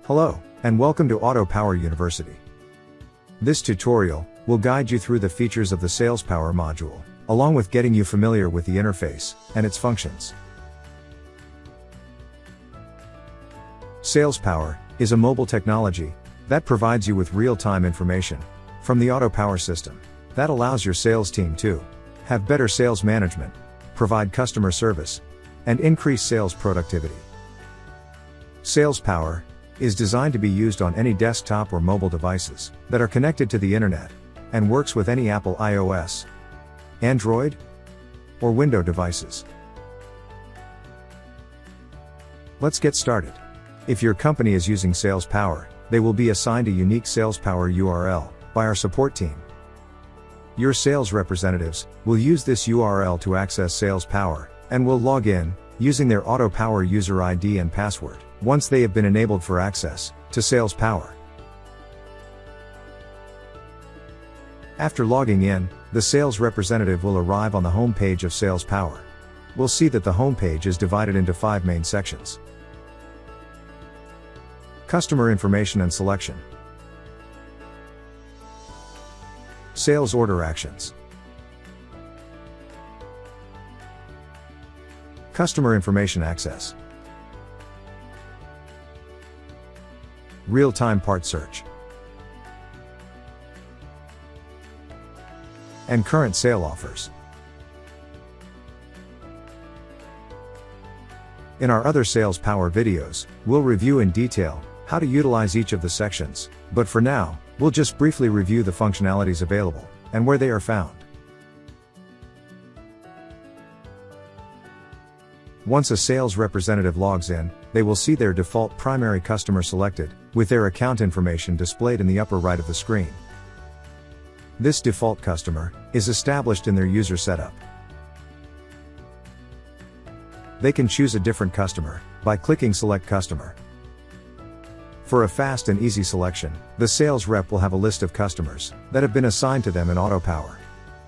Hello, and welcome to SalesPower University. This tutorial will guide you through the features of the SalesPower module, along with getting you familiar with the interface and its functions. SalesPower is a mobile technology that provides you with real-time information from the SalesPower system that allows your sales team to have better sales management, provide customer service, and increase sales productivity. SalesPower is designed to be used on any desktop or mobile devices that are connected to the internet and works with any Apple iOS, Android, or Windows devices. Let's get started. If your company is using SalesPower, they will be assigned a unique SalesPower URL by our support team. Your sales representatives will use this URL to access SalesPower and will log in using their SalesPower user ID and password once they have been enabled for access to SalesPower. After logging in, the sales representative will arrive on the home page of SalesPower. We'll see that the home page is divided into 5 main sections: Customer information and selection, Sales order actions, Customer information access, Real-time part search, and current sale offers. In our other SalesPower videos, we'll review in detail how to utilize each of the sections, but for now, we'll just briefly review the functionalities available and where they are found. Once a sales representative logs in, they will see their default primary customer selected, with their account information displayed in the upper right of the screen. This default customer is established in their user setup. They can choose a different customer by clicking Select Customer. For a fast and easy selection, the sales rep will have a list of customers that have been assigned to them in SalesPower.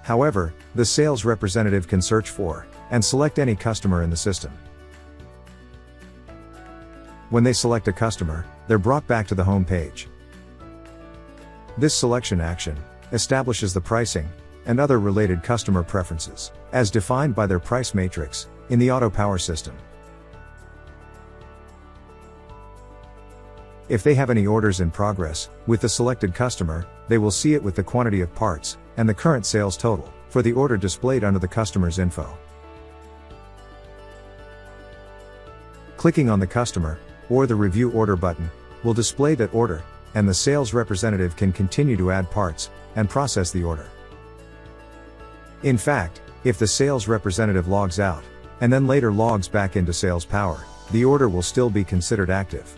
However, the sales representative can search for and select any customer in the system. When they select a customer, they're brought back to the home page. This selection action establishes the pricing and other related customer preferences, as defined by their price matrix in the SalesPower system. If they have any orders in progress with the selected customer, they will see it with the quantity of parts and the current sales total for the order displayed under the customer's info. Clicking on the customer or the review order button will display that order, and the sales representative can continue to add parts and process the order. In fact, if the sales representative logs out and then later logs back into SalesPower, the order will still be considered active.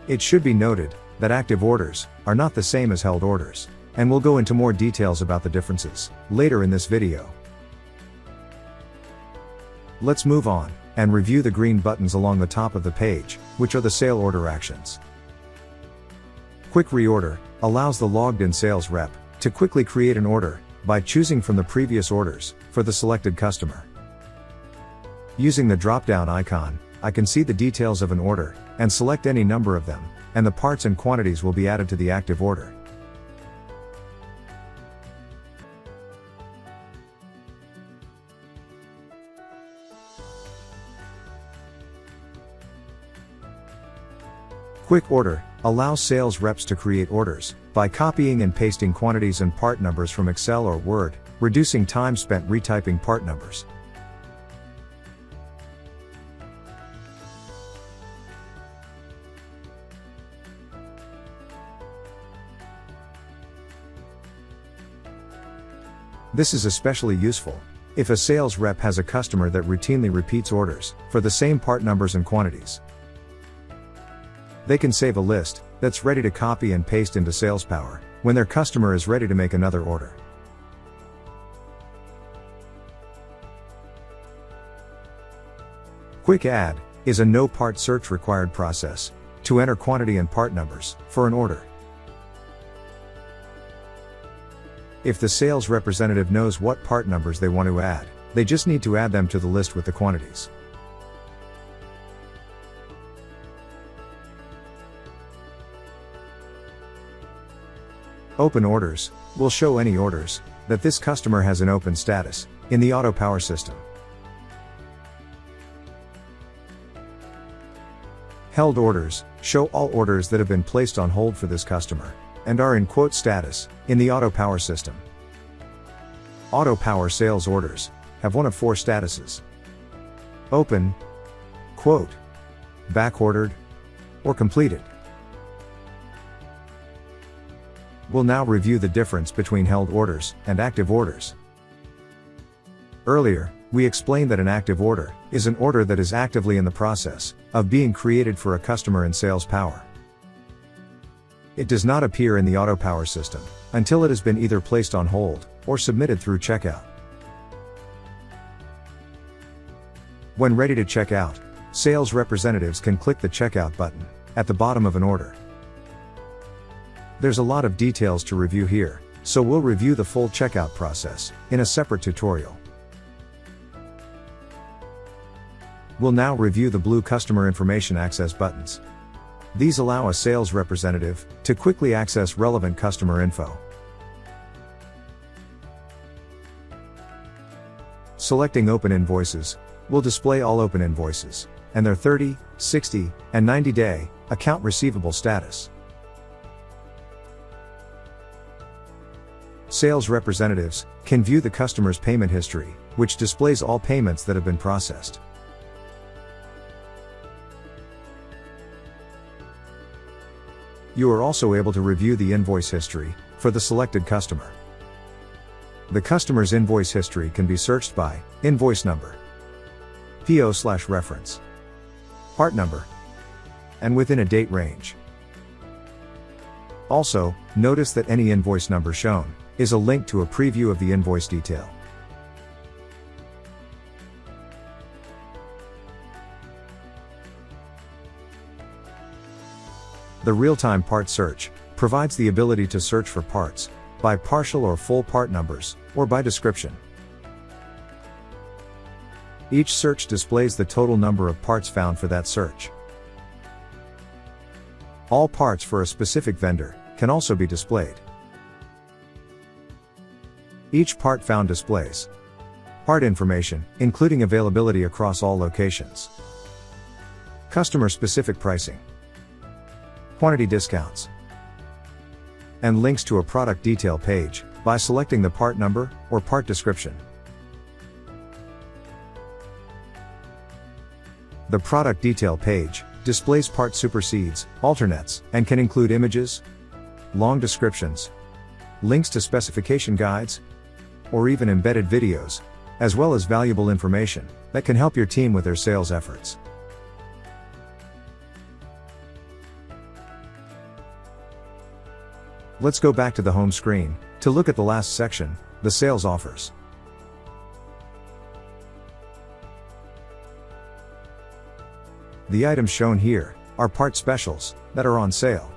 It should be noted that active orders are not the same as held orders, and we'll go into more details about the differences later in this video. Let's move on and review the green buttons along the top of the page, which are the sale order actions. Quick Reorder allows the logged-in sales rep to quickly create an order by choosing from the previous orders for the selected customer. Using the drop-down icon, I can see the details of an order and select any number of them, and the parts and quantities will be added to the active order. Quick Order allows sales reps to create orders by copying and pasting quantities and part numbers from Excel or Word, reducing time spent retyping part numbers. This is especially useful if a sales rep has a customer that routinely repeats orders for the same part numbers and quantities. They can save a list that's ready to copy and paste into SalesPower when their customer is ready to make another order. Quick Add is a no part search required process to enter quantity and part numbers for an order. If the sales representative knows what part numbers they want to add, they just need to add them to the list with the quantities. Open Orders will show any orders that this customer has in open status in the SalesPower system. Held Orders show all orders that have been placed on hold for this customer and are in quote status in the SalesPower system. SalesPower sales orders have one of four statuses: open, quote, backordered, or completed. We'll now review the difference between held orders and active orders. Earlier, we explained that an active order is an order that is actively in the process of being created for a customer in SalesPower. It does not appear in the SalesPower system until it has been either placed on hold or submitted through checkout. When ready to check out, sales representatives can click the checkout button at the bottom of an order. There's a lot of details to review here, so we'll review the full checkout process in a separate tutorial. We'll now review the blue Customer Information Access buttons. These allow a sales representative to quickly access relevant customer info. Selecting Open Invoices will display all open invoices and their 30, 60, and 90-day account receivable status. Sales representatives can view the customer's payment history, which displays all payments that have been processed. You are also able to review the invoice history for the selected customer. The customer's invoice history can be searched by invoice number, PO/reference, part number, and within a date range. Also, notice that any invoice number shown is a link to a preview of the invoice detail. The real-time part search provides the ability to search for parts by partial or full part numbers, or by description. Each search displays the total number of parts found for that search. All parts for a specific vendor can also be displayed. Each part found displays part information, including availability across all locations, customer-specific pricing, quantity discounts, and links to a product detail page by selecting the part number or part description. The product detail page displays part supersedes, alternates, and can include images, long descriptions, links to specification guides, or even embedded videos, as well as valuable information that can help your team with their sales efforts. Let's go back to the home screen to look at the last section, the sales offers. The items shown here are part specials that are on sale.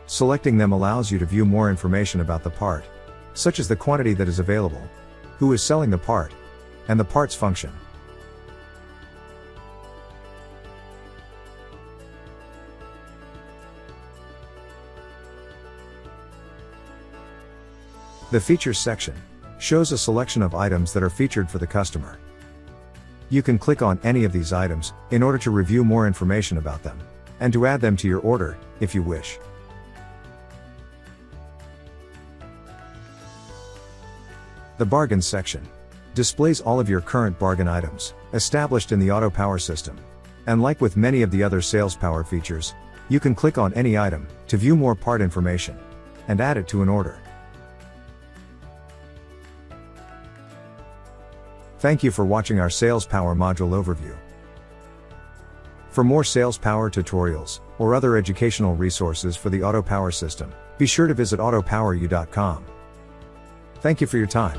Selecting them allows you to view more information about the part, such as the quantity that is available, who is selling the part, and the part's function. The Features section shows a selection of items that are featured for the customer. You can click on any of these items in order to review more information about them, and to add them to your order, if you wish. The Bargains section displays all of your current bargain items, established in the SalesPower system. And like with many of the other SalesPower features, you can click on any item to view more part information, and add it to an order. Thank you for watching our SalesPower module overview. For more SalesPower tutorials, or other educational resources for the SalesPower system, be sure to visit autopoweru.com. Thank you for your time.